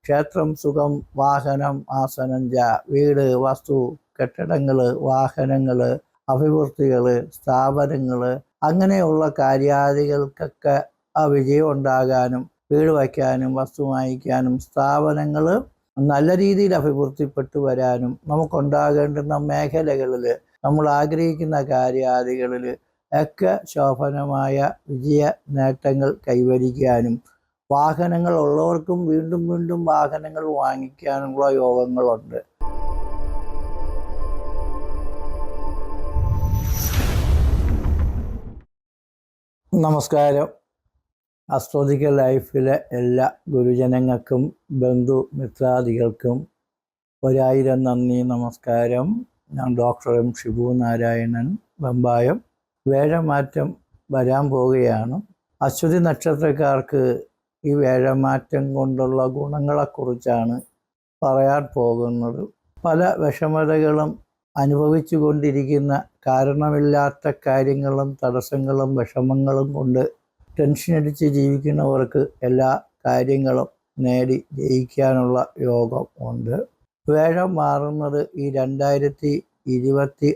ക്ഷേത്രം സുഖം വാഹനം ആസനം വീട് വസ്തു കെട്ടിടങ്ങൾ വാഹനങ്ങൾ അഭിവൃദ്ധികൾ സ്ഥാപനങ്ങൾ അങ്ങനെയുള്ള കാര്യാദികൾക്കൊക്കെ ആ വിജയം ഉണ്ടാകാനും വീട് വയ്ക്കാനും വസ്തു വാങ്ങിക്കാനും സ്ഥാപനങ്ങൾ നല്ല രീതിയിൽ അഭിവൃദ്ധിപ്പെട്ടു വരാനും നമുക്കുണ്ടാകേണ്ടുന്ന മേഖലകളിൽ നമ്മൾ ആഗ്രഹിക്കുന്ന കാര്യാദികളിൽ ഒക്കെ ശോഭനമായ വിജയ നേട്ടങ്ങൾ കൈവരിക്കാനും വാഹനങ്ങൾ ഉള്ളവർക്കും വീണ്ടും വീണ്ടും വാഹനങ്ങൾ വാങ്ങിക്കാനുള്ള യോഗങ്ങളുണ്ട്. നമസ്കാരം. അസ്ട്രോളജിക്കൽ ലൈഫിലെ എല്ലാ ഗുരുജനങ്ങൾക്കും ബന്ധു മിത്രാദികൾക്കും 1000 നന്ദി നമസ്കാരം. ഞാൻ ഡോക്ടർ എം ഷിബു നാരായണൻ, വെമ്പായം. വേഴമാറ്റം വരാൻ പോവുകയാണ്. അശ്വതി നക്ഷത്രക്കാർക്ക് ഈ വേഴമാറ്റം കൊണ്ടുള്ള ഗുണങ്ങളെക്കുറിച്ചാണ് പറയാൻ പോകുന്നത്. പല വിഷമതകളും അനുഭവിച്ചു കൊണ്ടിരിക്കുന്ന കാരണമില്ലാത്ത കാര്യങ്ങളും തടസ്സങ്ങളും വിഷമങ്ങളും കൊണ്ട് ടെൻഷനടിച്ച് ജീവിക്കുന്നവർക്ക് എല്ലാ കാര്യങ്ങളും നേടി ജയിക്കാനുള്ള യോഗം ഉണ്ട്. വേഴം മാറുന്നത് ഈ 2026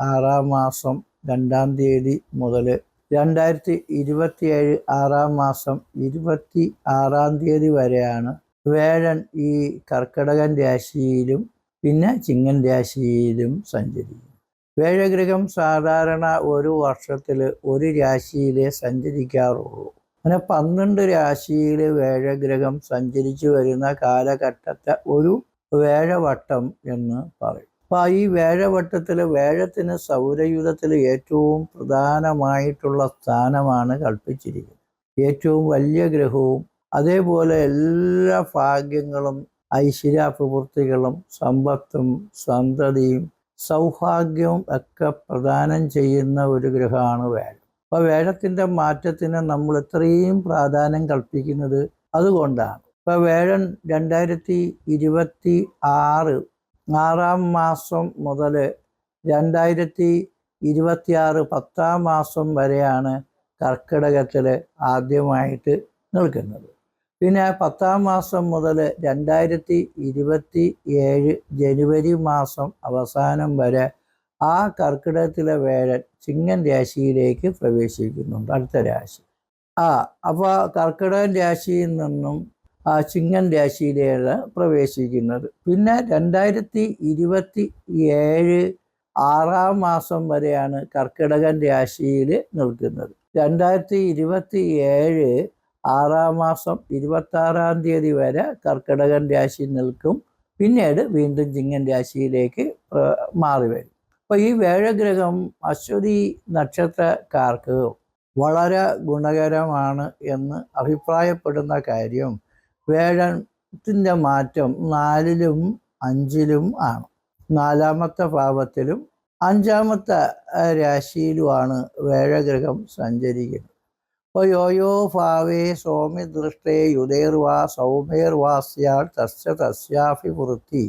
6 മാസം 2 തീയതി മുതൽ 2027 6 മാസം 26 തീയതി വരെയാണ്. വേഴൻ ഈ കർക്കിടകൻ രാശിയിലും പിന്നെ ചിങ്ങൻ രാശിയിലും സഞ്ചരിക്കും. വേഴഗ്രഹം സാധാരണ ഒരു വർഷത്തിൽ ഒരു രാശിയിലേ സഞ്ചരിക്കാറുള്ളൂ. അങ്ങനെ 12 രാശിയിൽ വേഴഗ്രഹം സഞ്ചരിച്ചു വരുന്ന കാലഘട്ടത്തെ ഒരു വേഴവട്ടം എന്ന് പറയും. അപ്പോൾ ഈ വേഴവട്ടത്തിൽ വേഴത്തിന് സൗരയൂഥത്തിൽ ഏറ്റവും പ്രധാനമായിട്ടുള്ള സ്ഥാനമാണ് കൽപ്പിച്ചിരിക്കുന്നത്. ഏറ്റവും വലിയ ഗ്രഹവും അതേപോലെ എല്ലാ ഭാഗ്യങ്ങളും ഐശ്വര്യാഭിവൃദ്ധികളും സമ്പത്തും സന്തതിയും സൗഭാഗ്യവും ഒക്കെ പ്രദാനം ചെയ്യുന്ന ഒരു ഗ്രഹമാണ് വേഴം. അപ്പോൾ വേഴത്തിൻ്റെ മാറ്റത്തിന് നമ്മൾ ഇത്രയും പ്രാധാന്യം കൽപ്പിക്കുന്നത് അതുകൊണ്ടാണ്. ഇപ്പോൾ വേഴൻ 2026 6 മാസം മുതൽ 2026 10 മാസം വരെയാണ് കർക്കിടകത്തിൽ ആദ്യമായിട്ട് നിൽക്കുന്നത്. പിന്നെ 10 മാസം മുതൽ 2027 ജനുവരി മാസം അവസാനം വരെ ആ കർക്കിടകത്തിലെ വേഴൻ ചിങ്ങൻ രാശിയിലേക്ക് പ്രവേശിക്കുന്നുണ്ട്, അടുത്ത രാശി. അപ്പോൾ കർക്കിടകൻ രാശിയിൽ നിന്നും ചിങ്ങൻ രാശിയിലാണ് പ്രവേശിക്കുന്നത്. പിന്നെ 2027 6 മാസം വരെയാണ് കർക്കിടകൻ രാശിയിൽ നിൽക്കുന്നത്. 2027 6 മാസം 26 തീയതി വരെ കർക്കിടകൻ രാശി നിൽക്കും. പിന്നീട് വീണ്ടും ചിങ്ങൻ രാശിയിലേക്ക് മാറി വരും. അപ്പോൾ ഈ വേഴഗ്രഹം അശ്വതി നക്ഷത്രക്കാർക്ക് വളരെ ഗുണകരമാണ് എന്ന് അഭിപ്രായപ്പെടുന്ന കാര്യം വേഴത്തിൻ്റെ മാറ്റം 4ലും 5ലും ആണ്. 4ാമത്തെ ഭാവത്തിലും 5ാമത്തെ രാശിയിലുമാണ് വേഴഗ്രഹം സഞ്ചരിക്കുന്നത്. അപ്പോൾ യോയോ ഭാവേ സൗമ്യ ദൃഷ്ടേ യുധേർവാ സൗമ്യർവാസ്യാൽ തസ്യാഭിവൃത്തി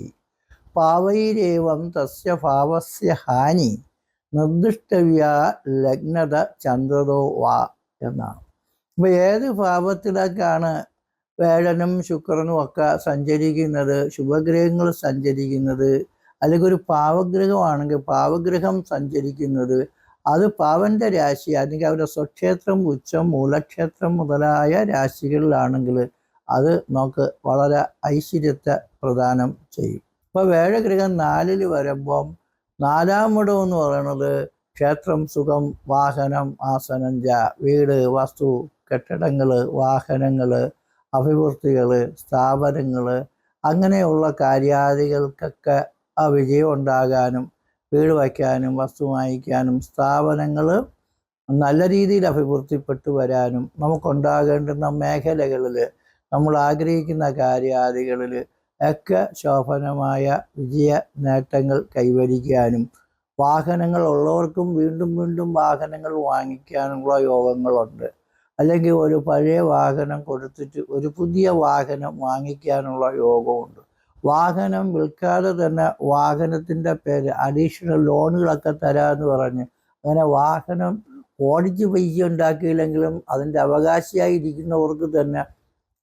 പാവൈരേവം തസ്യ ഭാവസ്യ ഹാനി നിർദ്ദിഷ്ടവ്യ ലഗ്നത ചന്ദ്രതോ വാ എന്നാണ്. അപ്പോൾ ഏത് ഭാവത്തിലേക്കാണ് വേഴനും ശുക്രനും ഒക്കെ സഞ്ചരിക്കുന്നത്, ശുഭഗ്രഹങ്ങൾ സഞ്ചരിക്കുന്നത്, അല്ലെങ്കിൽ ഒരു പാവഗ്രഹമാണെങ്കിൽ പാവഗ്രഹം സഞ്ചരിക്കുന്നത്, അത് പാവൻ്റെ രാശി അല്ലെങ്കിൽ അവരുടെ സ്വക്ഷേത്രം ഉച്ചം മൂലക്ഷേത്രം മുതലായ രാശികളിലാണെങ്കിൽ അത് നമുക്ക് വളരെ ഐശ്വര്യത്തെ പ്രദാനം ചെയ്യും. ഇപ്പോൾ വേഴഗ്രഹം 4ൽ വരുമ്പം 4ാം ഇടം എന്ന് പറയുന്നത് ക്ഷേത്രം സുഖം വാഹനം ആസനം വീട് വസ്തു കെട്ടിടങ്ങൾ വാഹനങ്ങൾ അഭിവൃദ്ധികൾ സ്ഥാപനങ്ങൾ അങ്ങനെയുള്ള കാര്യാദികൾക്കൊക്കെ ആ വിജയം ഉണ്ടാകാനും വീട് വയ്ക്കാനും വസ്തു വാങ്ങിക്കാനും സ്ഥാപനങ്ങൾ നല്ല രീതിയിൽ അഭിവൃദ്ധിപ്പെട്ടു വരാനും നമുക്കുണ്ടാകേണ്ടുന്ന മേഖലകളിൽ നമ്മൾ ആഗ്രഹിക്കുന്ന കാര്യാദികളിൽ ഒക്കെ ശോഭനമായ വിജയ നേട്ടങ്ങൾ കൈവരിക്കാനും വാഹനങ്ങൾ ഉള്ളവർക്കും വീണ്ടും വീണ്ടും വാഹനങ്ങൾ വാങ്ങിക്കാനുള്ള യോഗങ്ങളുണ്ട്. അല്ലെങ്കിൽ ഒരു പഴയ വാഹനം കൊടുത്തിട്ട് ഒരു പുതിയ വാഹനം വാങ്ങിക്കാനുള്ള യോഗമുണ്ട്. വാഹനം വിൽക്കാതെ തന്നെ വാഹനത്തിൻ്റെ പേര് അഡീഷണൽ ലോണുകളൊക്കെ തരാമെന്ന് പറഞ്ഞ് അങ്ങനെ വാഹനം ഓടിച്ച് പൈസ ഉണ്ടാക്കിയില്ലെങ്കിലും അതിൻ്റെ അവകാശിയായി ഇരിക്കുന്നവർക്ക് തന്നെ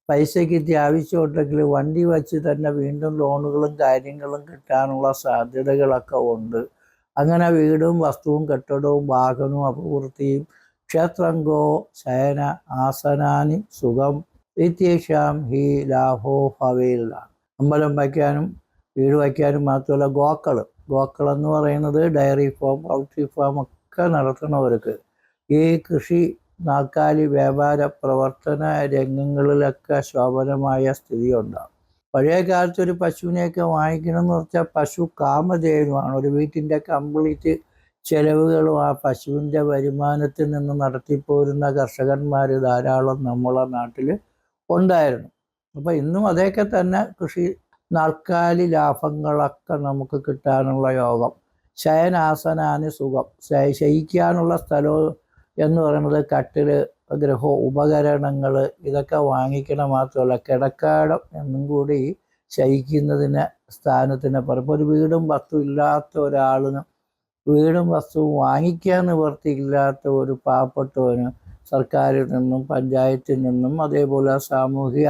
പൈസയ്ക്ക് ഇത്തിരി ആവശ്യമുണ്ടെങ്കിൽ വണ്ടി വച്ച് തന്നെ വീണ്ടും ലോണുകളും കാര്യങ്ങളും കിട്ടാനുള്ള സാധ്യതകളൊക്കെ ഉണ്ട്. അങ്ങനെ വീടും വസ്തുവും കെട്ടിടവും വാഹനവും അപൂർത്തിയും ക്ഷേത്രങ്കോ ശയന ആസനാനി സുഖം ഇത്യേഷാം ഹി ലാഭോ ഭവേലാണ്. അമ്പലം വയ്ക്കാനും വീട് വയ്ക്കാനും മാത്രമല്ല ഗോക്കൾ എന്ന് പറയുന്നത് ഡയറി ഫാം, പൗൾട്രി ഫാം ഒക്കെ നടത്തുന്നവർക്ക് ഈ കൃഷി നാൽക്കാലി വ്യാപാര പ്രവർത്തന രംഗങ്ങളിലൊക്കെ ശോഭനമായ സ്ഥിതി ഉണ്ടാകും. പഴയ കാലത്ത് ഒരു പശുവിനെയൊക്കെ വാങ്ങിക്കണമെന്ന് വെച്ചാൽ പശു കാമധേനുവാണ്. ഒരു വീട്ടിൻ്റെ കംപ്ലീറ്റ് ചെലവുകളും ആ പശുവിൻ്റെ വരുമാനത്തിൽ നിന്ന് നടത്തിപ്പോരുന്ന കർഷകന്മാർ ധാരാളം നമ്മളെ നാട്ടിൽ ഉണ്ടായിരുന്നു. അപ്പോൾ ഇന്നും അതൊക്കെ തന്നെ കൃഷി നാൽക്കാലി ലാഭങ്ങളൊക്കെ നമുക്ക് കിട്ടാനുള്ള യോഗം. ശയനാസനാന് സുഖം, ശയിക്കാനുള്ള സ്ഥലവും എന്ന് പറയുന്നത് കട്ടിൽ, ഗൃഹ ഉപകരണങ്ങൾ ഇതൊക്കെ വാങ്ങിക്കണം. മാത്രമല്ല കിടക്കാടം എന്നും കൂടി ശയിക്കുന്നതിന് സ്ഥാനത്തിന് പറയും. ഒരു വീടും വസ്തു ഇല്ലാത്ത ഒരാളിന് വീടും വസ്തുവും വാങ്ങിക്കാൻ നിവർത്തിയില്ലാത്ത ഒരു പാവപ്പെട്ടവന് സർക്കാരിൽ നിന്നും പഞ്ചായത്തിൽ നിന്നും അതേപോലെ സാമൂഹിക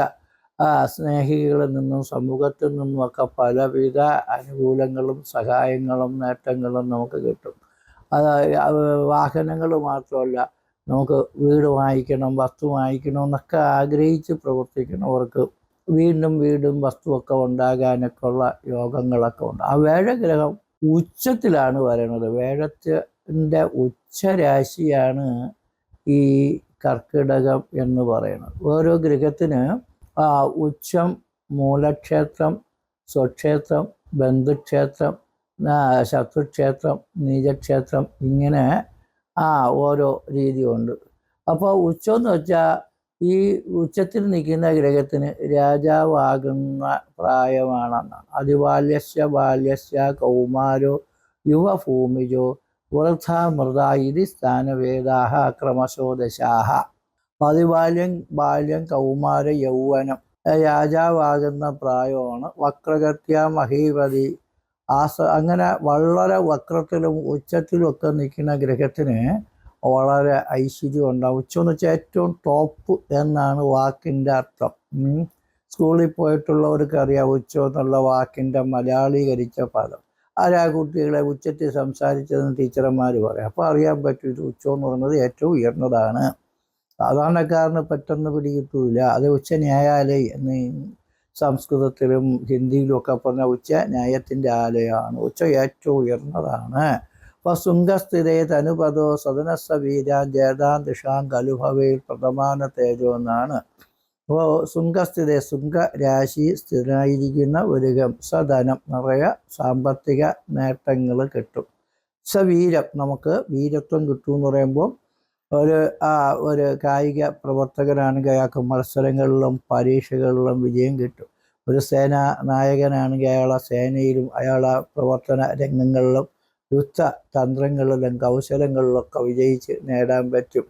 സ്നേഹികളിൽ നിന്നും സമൂഹത്തിൽ നിന്നുമൊക്കെ പലവിധ അനുകൂലങ്ങളും സഹായങ്ങളും നേട്ടങ്ങളും നമുക്ക് കിട്ടും. വാഹനങ്ങൾ മാത്രമല്ല, നമുക്ക് വീട് വാങ്ങിക്കണം, വസ്തു വാങ്ങിക്കണം എന്നൊക്കെ ആഗ്രഹിച്ച് പ്രവർത്തിക്കുന്നവർക്ക് വീടും വസ്തുവൊക്കെ ഉണ്ടാകാനൊക്കെ ഉള്ള യോഗങ്ങളൊക്കെ ഉണ്ട്. ആ വേഴഗ്രഹം ഉച്ചത്തിലാണ് വരുന്നത്. വേഴത്തിൻ്റെ ഉച്ചരാശിയാണ് ഈ കർക്കിടകം എന്ന് പറയുന്നത്. ഓരോ ഗ്രഹത്തിന് ഉച്ചം, മൂലക്ഷേത്രം, സ്വക്ഷേത്രം, ബന്ധുക്ഷേത്രം, ശത്രുക്ഷേത്രം, നീചക്ഷേത്രം, ഇങ്ങനെ ഓരോ രീതിയുണ്ട്. അപ്പോൾ ഉച്ചം എന്ന് വെച്ചാൽ ഈ ഉച്ചത്തിൽ നിൽക്കുന്ന ഗ്രഹത്തിന് രാജാവാകുന്ന പ്രായമാണെന്നാണ്. ബാല്യസ്യ കൗമാരോ യുവഭൂമിജോ വൃഥാമൃത ഇതി സ്ഥാനവേദാഹ ക്രമശോ ദശാഹ. ബാല്യം, കൗമാര, യൗവനം രാജാവാകുന്ന പ്രായമാണ്. വക്രഗത്യ മഹീപതി അങ്ങനെ വളരെ വക്രത്തിലും ഉച്ചത്തിലും ഒക്കെ നിൽക്കുന്ന ഗ്രഹത്തിന് വളരെ ഐശ്വര്യം ഉണ്ടാവും. ഉച്ചം എന്ന് വെച്ചാൽ ഏറ്റവും ടോപ്പ് എന്നാണ് വാക്കിൻ്റെ അർത്ഥം. സ്കൂളിൽ പോയിട്ടുള്ളവർക്ക് അറിയാം ഉച്ചം എന്നുള്ള വാക്കിൻ്റെ മലയാളീകരിച്ച പദം. ആരാ കുട്ടികളെ ഉച്ചത്തിൽ സംസാരിച്ചതെന്ന് ടീച്ചർമാർ പറയും. അപ്പോൾ അറിയാൻ പറ്റും ഇത് ഉച്ചം എന്ന് പറയുന്നത് ഏറ്റവും ഉയർന്നതാണ്. സാധാരണക്കാരന് പെട്ടെന്ന് പിടികിട്ടൂല. അത് ഉച്ച ന്യായാലയം എന്ന് സംസ്കൃതത്തിലും ഹിന്ദിയിലും ഒക്കെ പറഞ്ഞ ഉച്ച ന്യായത്തിൻ്റെ ആലയമാണ്. ഉച്ച ഏറ്റവും ഉയർന്നതാണ്. അപ്പോൾ ശുംഖസ്ഥിതേ തനുപദോ സദനസ്സ വീരാൻ ജേതാൻ ദിഷാം കലുഭവയിൽ പ്രഥമാന തേജോ എന്നാണ്. അപ്പോൾ ശുംഖ രാശി സ്ഥിരമായിരിക്കുന്ന ഒരു സധനം നിറയെ സാമ്പത്തിക നേട്ടങ്ങൾ കിട്ടും. സവീരം, നമുക്ക് വീരത്വം കിട്ടും എന്ന് പറയുമ്പോൾ ഒരു കായിക പ്രവർത്തകനാണെങ്കിൽ അയാൾക്ക് മത്സരങ്ങളിലും പരീക്ഷകളിലും വിജയം കിട്ടും. ഒരു സേനാ നായകനാണെങ്കിൽ അയാളെ സേനയിലും അയാളെ പ്രവർത്തന രംഗങ്ങളിലും യുദ്ധ തന്ത്രങ്ങളിലും കൗശലങ്ങളിലൊക്കെ വിജയിച്ച് നേടാൻ പറ്റും.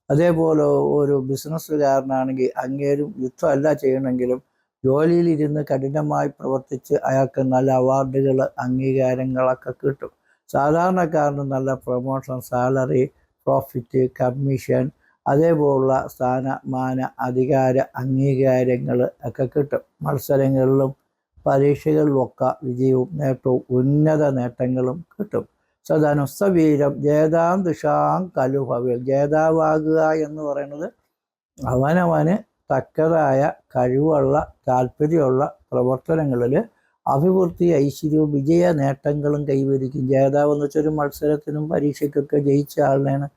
അതേപോലെ ഒരു ബിസിനസ്സുകാരനാണെങ്കിൽ അങ്ങേരും യുദ്ധമല്ല ചെയ്യണമെങ്കിലും ജോലിയിലിരുന്ന് കഠിനമായി പ്രവർത്തിച്ച് അയാൾക്ക് നല്ല അവാർഡുകൾ, അംഗീകാരങ്ങളൊക്കെ കിട്ടും. സാധാരണക്കാരന് നല്ല പ്രൊമോഷൻ, സാലറി, പ്രോഫിറ്റ്, കമ്മീഷൻ, അതേപോലുള്ള സ്ഥാനമാന, അധികാര, അംഗീകാരങ്ങൾ ഒക്കെ കിട്ടും. മത്സരങ്ങളിലും പരീക്ഷകളിലുമൊക്കെ വിജയവും നേട്ടവും ഉന്നത നേട്ടങ്ങളും കിട്ടും. സദാനം സവീരം ജേതാം ദിഷാം കലുഭവിൽ. ജേതാവാകുക എന്ന് പറയുന്നത് അവനവന് തക്കതായ കഴിവുള്ള താല്പര്യമുള്ള പ്രവർത്തനങ്ങളിൽ അഭിവൃദ്ധി, ഐശ്വര്യവും വിജയ നേട്ടങ്ങളും കൈവരിക്കും. ജേതാവ് എന്ന് വെച്ചാൽ ഒരു മത്സരത്തിനും പരീക്ഷയ്ക്കൊക്കെ ജയിച്ച ആളിനെയാണ്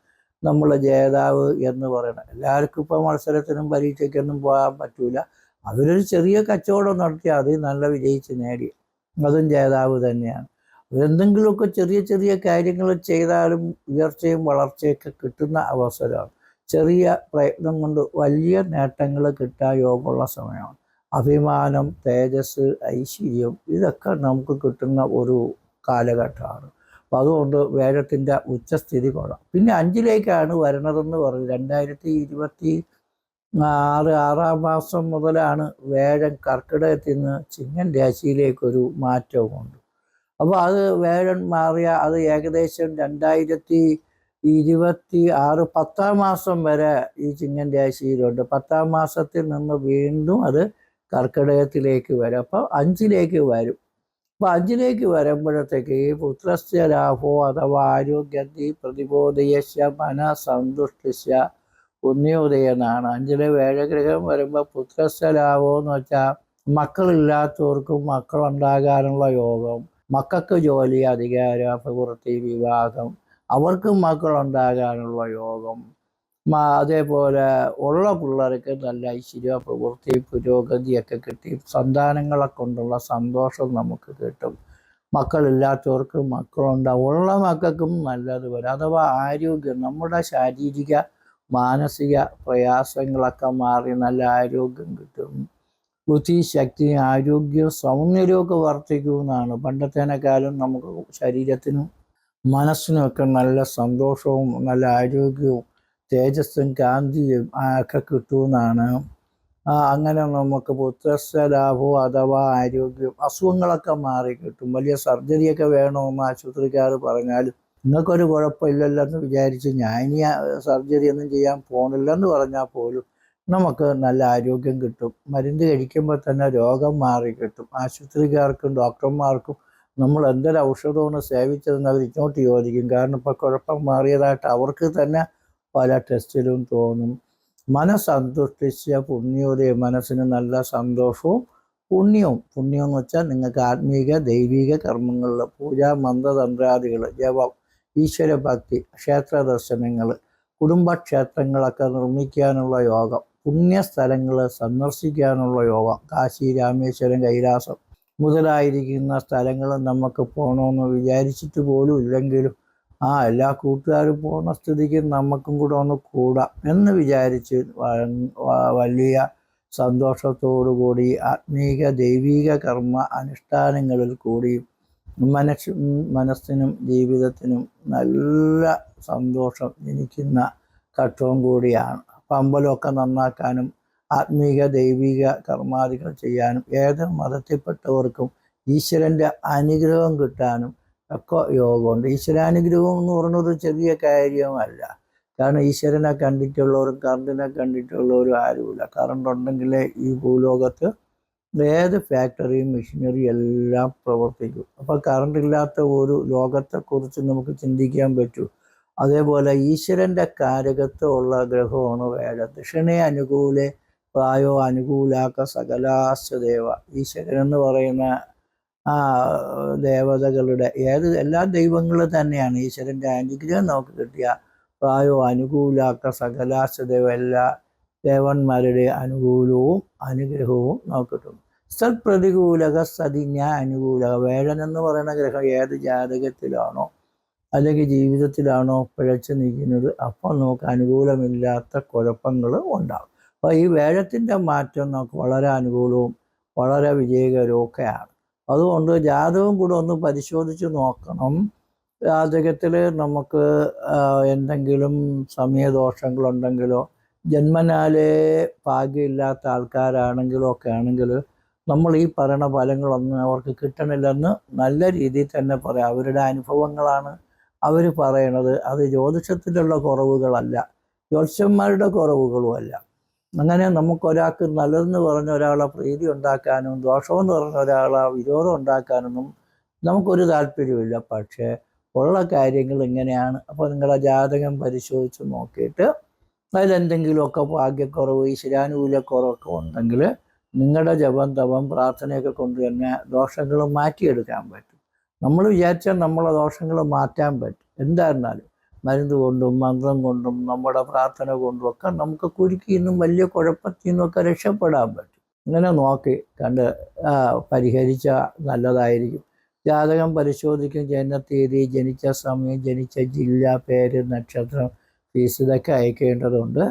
നമ്മൾ ജേതാവ് എന്ന് പറയുന്നത്. എല്ലാവർക്കും ഇപ്പോൾ മത്സരത്തിനും പരീക്ഷയ്ക്കൊന്നും പോകാൻ പറ്റൂല. അവരൊരു ചെറിയ കച്ചവടം നടത്തി അതിൽ നല്ല വിജയിച്ച് നേടി, അതും ജേതാവ് തന്നെയാണ്. എന്തെങ്കിലുമൊക്കെ ചെറിയ ചെറിയ കാര്യങ്ങൾ ചെയ്താലും ഉയർച്ചയും വളർച്ചയൊക്കെ കിട്ടുന്ന അവസരമാണ്. ചെറിയ പ്രയത്നം കൊണ്ട് വലിയ നേട്ടങ്ങൾ കിട്ടാൻ യോഗമുള്ള സമയമാണ്. അഭിമാനം, തേജസ്, ഐശ്വര്യം ഇതൊക്കെ നമുക്ക് കിട്ടുന്ന ഒരു കാലഘട്ടമാണ്. അപ്പോൾ അതുകൊണ്ട് വേഴത്തിൻ്റെ ഉച്ചസ്ഥിതി കൊള്ളാം. പിന്നെ 5ലേക്കാണ് വരണതെന്ന് പറഞ്ഞു. 2026 6-ാം മാസം മുതലാണ് വേഴൻ കർക്കിടകത്തിൽ നിന്ന് ചിങ്ങൻ രാശിയിലേക്കൊരു മാറ്റവുമുണ്ട്. അപ്പോൾ അത് വേഴൻ മാറിയ അത് ഏകദേശം 26 10-ാം മാസം വരെ ഈ ചിങ്ങൻ രാശിയിലുണ്ട്. 10-ാം മാസത്തിൽ നിന്ന് വീണ്ടും അത് കർക്കിടകത്തിലേക്ക് വരും. അപ്പോൾ 5-ലേക്ക് വരും. അപ്പോൾ 5-ലേക്ക് വരുമ്പോഴത്തേക്ക് ഈ പുത്രസ്യ ലാഭോ അഥവാ ആരോഗ്യത്തി പ്രതിബോധയസ്യ മനസന്തുഷ്ടിസ്യ പുണ്യോദയ എന്നാണ്. 5-ലെ വേഴഗ്രഹം വരുമ്പോൾ പുത്രസ്യ ലാഭം എന്ന് വെച്ചാൽ മക്കളില്ലാത്തവർക്കും മക്കളുണ്ടാകാനുള്ള യോഗം, മക്കൾക്ക് ജോലി, അധികാരം, അഭിവൃദ്ധി, വിവാഹം, അവർക്കും മക്കളുണ്ടാകാനുള്ള യോഗം, അതേപോലെ ഉള്ള പിള്ളേർക്ക് നല്ല ഐശ്വര്യ, പ്രവൃത്തി, പുരോഗതിയൊക്കെ കിട്ടി സന്താനങ്ങളെ കൊണ്ടുള്ള സന്തോഷം നമുക്ക് കിട്ടും. മക്കളില്ലാത്തവർക്ക് മക്കളുണ്ടാവും, ഉള്ള മക്കൾക്കും നല്ലത് വരും. അഥവാ ആരോഗ്യം, നമ്മുടെ ശാരീരിക മാനസിക പ്രയാസങ്ങളൊക്കെ മാറി നല്ല ആരോഗ്യം കിട്ടും. ബുദ്ധി, ശക്തി, ആരോഗ്യം, സൗന്ദര്യമൊക്കെ വർദ്ധിക്കുമെന്നാണ്. പണ്ടത്തേനേക്കാളും നമുക്ക് ശരീരത്തിനും മനസ്സിനുമൊക്കെ നല്ല സന്തോഷവും നല്ല ആരോഗ്യവും തേജസ്സും കാന്തിയും ഒക്കെ കിട്ടുമെന്നാണ്. അങ്ങനെ നമുക്ക് പുത്രസ്യ ലാഭവും അഥവാ ആരോഗ്യം, അസുഖങ്ങളൊക്കെ മാറി കിട്ടും. വലിയ സർജറിയൊക്കെ വേണമെന്ന് ആശുപത്രിക്കാർ പറഞ്ഞാലും നിങ്ങൾക്കൊരു കുഴപ്പമില്ലല്ലെന്ന് വിചാരിച്ച് ഞാൻ ഇനി സർജറി ഒന്നും ചെയ്യാൻ പോണില്ലെന്ന് പറഞ്ഞാൽ പോലും നമുക്ക് നല്ല ആരോഗ്യം കിട്ടും. മരുന്ന് കഴിക്കുമ്പോൾ തന്നെ രോഗം മാറി കിട്ടും. ആശുപത്രിക്കാർക്കും ഡോക്ടർമാർക്കും നമ്മൾ എന്തൊരു ഔഷധമാണ് സേവിച്ചതെന്ന് അവർ ഇങ്ങോട്ട് ചോദിക്കും. കാരണം ഇപ്പോൾ കുഴപ്പം മാറിയതായിട്ട് അവർക്ക് തന്നെ പല ടെസ്റ്റിലും തോന്നും. മനസ്സന്തുഷ്ടിച്ച പുണ്യോദയം, മനസ്സിന് നല്ല സന്തോഷവും പുണ്യവും. പുണ്യം എന്ന് വെച്ചാൽ നിങ്ങൾക്ക് ആത്മീക ദൈവിക കർമ്മങ്ങളിൽ പൂജ, മന്ത്രതന്ത്രാദികൾ, ജപം, ഈശ്വരഭക്തി, ക്ഷേത്ര ദർശനങ്ങൾ, കുടുംബക്ഷേത്രങ്ങളൊക്കെ നിർമ്മിക്കാനുള്ള യോഗം, പുണ്യസ്ഥലങ്ങൾ സന്ദർശിക്കാനുള്ള യോഗം, കാശി, രാമേശ്വരം, കൈലാസം മുതലായിരിക്കുന്ന സ്ഥലങ്ങൾ നമുക്ക് പോകണമെന്ന് വിചാരിച്ചിട്ട് പോലും ഇല്ലെങ്കിലും എല്ലാ കൂട്ടുകാരും പോകുന്ന സ്ഥിതിക്ക് നമുക്കും കൂടെ ഒന്ന് കൂടാം എന്ന് വിചാരിച്ച് വലിയ സന്തോഷത്തോടുകൂടി ആത്മീക ദൈവിക കർമ്മ അനുഷ്ഠാനങ്ങളിൽ കൂടി മനസ്സിനും ജീവിതത്തിനും നല്ല സന്തോഷം ജനിക്കുന്ന ഘട്ടവും കൂടിയാണ്. അപ്പം അമ്പലമൊക്കെ നന്നാക്കാനും ആത്മീക ദൈവിക കർമാദികൾ ചെയ്യാനും ഏത് മതത്തിൽപ്പെട്ടവർക്കും ഈശ്വരൻ്റെ അനുഗ്രഹം കിട്ടാനും ഒക്കെ യോഗമുണ്ട്. ഈശ്വരാനുഗ്രഹം എന്ന് പറയുന്നത് ചെറിയ കാര്യമല്ല. കാരണം ഈശ്വരനെ കണ്ടിട്ടുള്ളവരും കറണ്ടിനെ കണ്ടിട്ടുള്ളവരും ആരുമില്ല. കറണ്ട് ഉണ്ടെങ്കിലേ ഈ ഭൂലോകത്ത് ഏത് ഫാക്ടറിയും മെഷീനറിയും എല്ലാം പ്രവർത്തിക്കും. അപ്പോൾ കറണ്ട് ഇല്ലാത്ത ഒരു ലോകത്തെക്കുറിച്ച് നമുക്ക് ചിന്തിക്കാൻ പറ്റൂ. അതേപോലെ ഈശ്വരൻ്റെ കാരകത്വമുള്ള ഗ്രഹമാണ് വേഴം. ദക്ഷിണേ അനുകൂലെ പ്രായോ അനുകൂലാക്ക സകലാശ്ച ദേവ. ഈശ്വരൻ എന്ന് പറയുന്ന ദേവതകളുടെ എല്ലാ ദൈവങ്ങളും തന്നെയാണ്. ഈശ്വരൻ്റെ അനുഗ്രഹം നമുക്ക് കിട്ടിയ പ്രായോ അനുകൂലാക്ക സകലാശ്ച ദേവ, എല്ലാ ദേവന്മാരുടെ അനുകൂലവും അനുഗ്രഹവും നമുക്ക് കിട്ടും. സത്പ്രതികൂലക സതിജ്ഞ അനുകൂലക. വേഴൻ എന്ന് പറയുന്ന ഗ്രഹം ഏത് ജാതകത്തിലാണോ അല്ലെങ്കിൽ ജീവിതത്തിലാണോ പിഴച്ചു നിൽക്കുന്നത് അപ്പോൾ നമുക്ക് അനുകൂലമില്ലാത്ത കുഴപ്പങ്ങൾ ഉണ്ടാകും. അപ്പോൾ ഈ വേഴത്തിൻ്റെ മാറ്റം നമുക്ക് വളരെ അനുകൂലവും വളരെ വിജയകരവും ഒക്കെയാണ്. അതുകൊണ്ട് ജാതകം കൂടെ ഒന്ന് പരിശോധിച്ച് നോക്കണം. ജാതകത്തിൽ നമുക്ക് എന്തെങ്കിലും സമയദോഷങ്ങളുണ്ടെങ്കിലോ ജന്മനാലേ ഭാഗ്യമില്ലാത്ത ആൾക്കാരാണെങ്കിലോ ഒക്കെ ആണെങ്കിൽ നമ്മൾ ഈ പറയുന്ന ഫലങ്ങളൊന്നും അവർക്ക് കിട്ടണില്ലെന്ന് നല്ല രീതിയിൽ തന്നെ പറയാം. അവരുടെ അനുഭവങ്ങളാണ് അവർ പറയണത്. അത് ജ്യോതിഷത്തിലുള്ള കുറവുകളല്ല, ജ്യോത്സ്യന്മാരുടെ കുറവുകളുമല്ല. അങ്ങനെ നമുക്കൊരാൾക്ക് നല്ലതെന്ന് പറഞ്ഞ ഒരാളെ പ്രീതി ഉണ്ടാക്കാനും ദോഷമെന്ന് പറഞ്ഞ ഒരാളെ വിരോധം ഉണ്ടാക്കാനൊന്നും നമുക്കൊരു താല്പര്യമില്ല. പക്ഷേ ഉള്ള കാര്യങ്ങൾ ഇങ്ങനെയാണ്. അപ്പോൾ നിങ്ങളുടെ ജാതകം പരിശോധിച്ച് നോക്കിയിട്ട് അതിലെന്തെങ്കിലുമൊക്കെ ഭാഗ്യക്കുറവ്, ഈശ്വരാനുകൂല്യക്കുറവൊക്കെ ഉണ്ടെങ്കിൽ നിങ്ങളുടെ ജപം, തപം, പ്രാർത്ഥനയൊക്കെ കൊണ്ട് തന്നെ ദോഷങ്ങൾ മാറ്റിയെടുക്കാൻ പറ്റും. നമ്മൾ വിചാരിച്ചാൽ നമ്മളെ ദോഷങ്ങൾ മാറ്റാൻ പറ്റും. എന്തായിരുന്നാലും മരുന്ന് കൊണ്ടും മന്ത്രം കൊണ്ടും നമ്മുടെ പ്രാർത്ഥന കൊണ്ടും ഒക്കെ നമുക്ക് കുരുക്കി നിന്നും വലിയ കുഴപ്പത്തിൽ നിന്നൊക്കെ രക്ഷപ്പെടാൻ പറ്റും. ഇങ്ങനെ നോക്കി കണ്ട് പരിഹരിച്ച നല്ലതായിരിക്കും. ജാതകം പരിശോധിക്കും. ജനനത്തീയതി, ജനിച്ച സമയം, ജനിച്ച ജില്ല, പേര്, നക്ഷത്രം, ഫീസ് ഇതൊക്കെ അയക്കേണ്ടതുണ്ട്.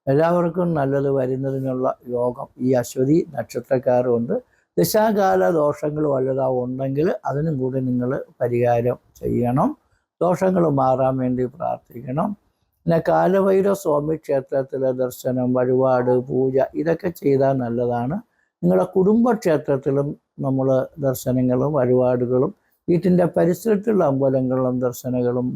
എല്ലാവർക്കും നല്ലത് വരുന്നതിനുള്ള യോഗം ഈ അശ്വതി നക്ഷത്രക്കാരുണ്ട്. ദശാകാല ദോഷങ്ങൾ വല്ലതാ ഉണ്ടെങ്കിൽ അതിനും കൂടി നിങ്ങൾ പരിഹാരം ചെയ്യണം. ദോഷങ്ങൾ മാറാൻ വേണ്ടി പ്രാർത്ഥിക്കണം. പിന്നെ കാലഭൈരവ സ്വാമി ക്ഷേത്രത്തിലെ ദർശനം, വഴിപാട്, പൂജ ഇതൊക്കെ ചെയ്താൽ നല്ലതാണ്. നിങ്ങളുടെ കുടുംബക്ഷേത്രത്തിലും നമ്മൾ ദർശനങ്ങളും വഴിപാടുകളും വീട്ടിൻ്റെ പരിസരത്തുള്ള അമ്പലങ്ങളിലും ദർശനങ്ങളും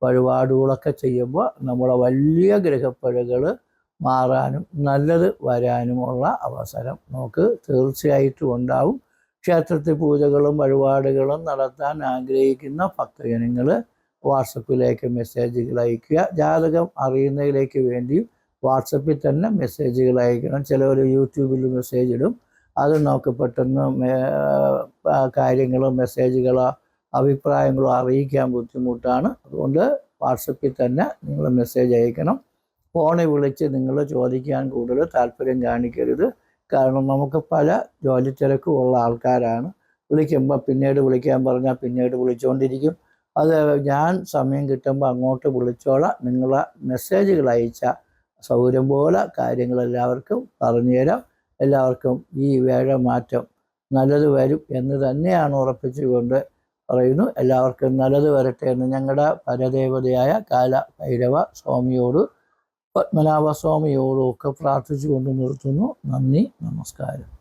വഴിപാടുകളൊക്കെ ചെയ്യുമ്പോൾ നമ്മുടെ വലിയ ഗ്രഹപ്പിഴകൾ മാറാനും നല്ലത് വരാനുമുള്ള അവസരം നമുക്ക് തീർച്ചയായിട്ടും ഉണ്ടാവും. ക്ഷേത്രത്തിൽ പൂജകളും വഴിപാടുകളും നടത്താൻ ആഗ്രഹിക്കുന്ന ഭക്തജനങ്ങൾ വാട്സപ്പിലേക്ക് മെസ്സേജുകൾ അയയ്ക്കുക. ജാതകം അറിയുന്നതിലേക്ക് വേണ്ടിയും വാട്സപ്പിൽ തന്നെ മെസ്സേജുകൾ അയക്കണം. ചിലവർ യൂട്യൂബിൽ മെസ്സേജ് ഇടും. അത് നമുക്ക് പെട്ടെന്ന് കാര്യങ്ങളോ മെസ്സേജുകളോ അഭിപ്രായങ്ങളോ അറിയിക്കാൻ ബുദ്ധിമുട്ടാണ്. അതുകൊണ്ട് വാട്സപ്പിൽ തന്നെ നിങ്ങൾ മെസ്സേജ് അയക്കണം. ഫോണിൽ വിളിച്ച് നിങ്ങൾ ചോദിക്കാൻ കൂടുതൽ താല്പര്യം കാണിക്കരുത്. കാരണം നമുക്ക് പല ജോലി തിരക്കും ഉള്ള ആൾക്കാരാണ്. വിളിക്കുമ്പോൾ പിന്നീട് വിളിക്കാൻ പറഞ്ഞാൽ പിന്നീട് വിളിച്ചുകൊണ്ടിരിക്കും. അത് ഞാൻ സമയം കിട്ടുമ്പോൾ അങ്ങോട്ട് വിളിച്ചോളാം. നിങ്ങൾ മെസ്സേജുകൾ അയച്ച സൗകര്യം പോലെ കാര്യങ്ങളെല്ലാവർക്കും പറഞ്ഞുതരാം. എല്ലാവർക്കും ഈ വേഴമാറ്റം നല്ലത് വരും എന്ന് തന്നെയാണ് ഉറപ്പിച്ചുകൊണ്ട് പറയുന്നു. എല്ലാവർക്കും നല്ലത് വരട്ടെ എന്ന് ഞങ്ങളുടെ പരദേവതയായ കാലഭൈരവ സ്വാമിയോട് പത്മനാഭസ്വാമിയോടും ഒക്കെ പ്രാർത്ഥിച്ചുകൊണ്ട് നിർത്തുന്നു. നന്ദി, നമസ്കാരം.